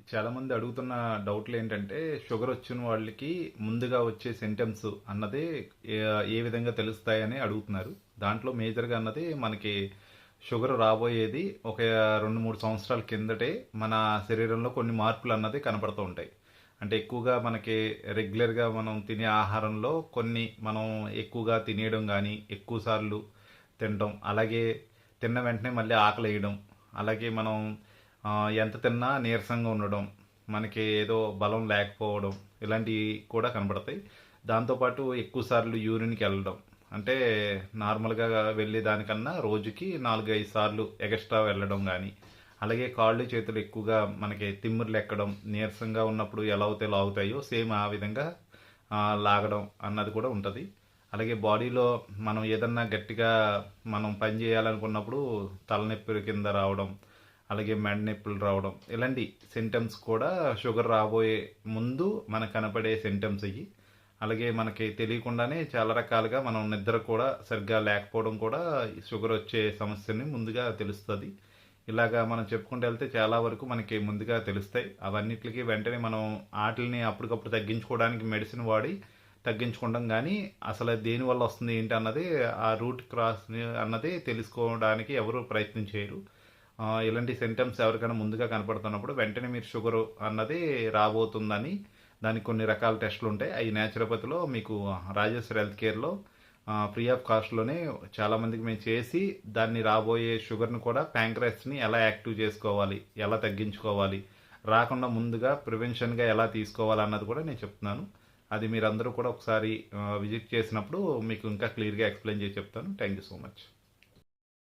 చాలామంది అడుగుతున్న డౌట్లు ఏంటంటే షుగర్ వచ్చిన వాళ్ళకి ముందుగా వచ్చే సింటమ్స్ అన్నది ఏ విధంగా తెలుస్తాయని అడుగుతున్నారు. దాంట్లో మేజర్గా అన్నది మనకి షుగర్ రాబోయేది ఒక 2-3 సంవత్సరాల కిందటే మన శరీరంలో కొన్ని మార్పులు అన్నది కనపడుతూ ఉంటాయి. అంటే ఎక్కువగా మనకి రెగ్యులర్గా మనం తినే ఆహారంలో కొన్ని మనం ఎక్కువగా తినేయడం కానీ ఎక్కువ సార్లు తినడం, అలాగే తిన్న వెంటనే మళ్ళీ ఆకలేయడం, అలాగే మనం ఆ, ఎంత తిన్నా నీరసంగా ఉండడం, మనకి ఏదో బలం లేకపోవడం, ఇలాంటివి కూడా కనబడతాయి. దాంతోపాటు ఎక్కువ సార్లు యూరిన్కి వెళ్ళడం, అంటే నార్మల్గా వెళ్ళే దానికన్నా రోజుకి 4-5 సార్లు ఎక్స్ట్రా వెళ్ళడం కానీ, అలాగే కాళ్ళు చేతులు ఎక్కువగా మనకి తిమ్మిర్లు ఎక్కడం, నీరసంగా ఉన్నప్పుడు ఎలా అయితే లాగుతాయో సేమ్ ఆ విధంగా లాగడం అన్నది కూడా ఉంటుంది. అలాగే బాడీలో మనం ఏదన్నా గట్టిగా మనం పని చేయాలనుకున్నప్పుడు తలనొప్పి కింద రావడం, అలాగే మెడ నొప్పులు రావడం, ఇలాంటి సింటమ్స్ కూడా షుగర్ రాబోయే ముందు మనకు కనపడే సింటమ్స్ ఇవి. అలాగే మనకి తెలియకుండానే చాలా రకాలుగా మనం నిద్ర కూడా సరిగ్గా లేకపోవడం కూడా షుగర్ వచ్చే సమస్యని ముందుగా తెలుస్తుంది. ఇలాగా మనం చెప్పుకుంటూ వెళ్తే చాలా వరకు మనకి ముందుగా తెలుస్తాయి. అవన్నిటికి వెంటనే మనం వాటిని అప్పటికప్పుడు తగ్గించుకోవడానికి మెడిసిన్ వాడి తగ్గించుకుంటాం, కానీ అసలు దేనివల్ల వస్తుంది ఏంటి అన్నది, ఆ రూట్ క్రాస్ అన్నది తెలుసుకోవడానికి ఎవరు ప్రయత్నం చేయరు. ఇలాంటి సింటమ్స్ ఎవరికైనా ముందుగా కనపడుతున్నప్పుడు వెంటనే మీరు షుగర్ అన్నది రాబోతుందని దానికి కొన్ని రకాల టెస్టులు ఉంటాయి. అవి న్యాచురోపతిలో మీకు రాజేశ్వరి హెల్త్ కేర్లో ఫ్రీ ఆఫ్ కాస్ట్లోనే చాలామందికి మేము చేసి దాన్ని రాబోయే షుగర్ని కూడా ప్యాంక్రస్ని ఎలా యాక్టివ్ చేసుకోవాలి, ఎలా తగ్గించుకోవాలి, రాకుండా ముందుగా ప్రివెన్షన్గా ఎలా తీసుకోవాలి అన్నది కూడా నేను చెప్తున్నాను. అది మీరందరూ కూడా ఒకసారి విజిట్ చేసినప్పుడు మీకు ఇంకా క్లియర్గా ఎక్స్ప్లెయిన్ చేసి చెప్తాను. Thank you so much.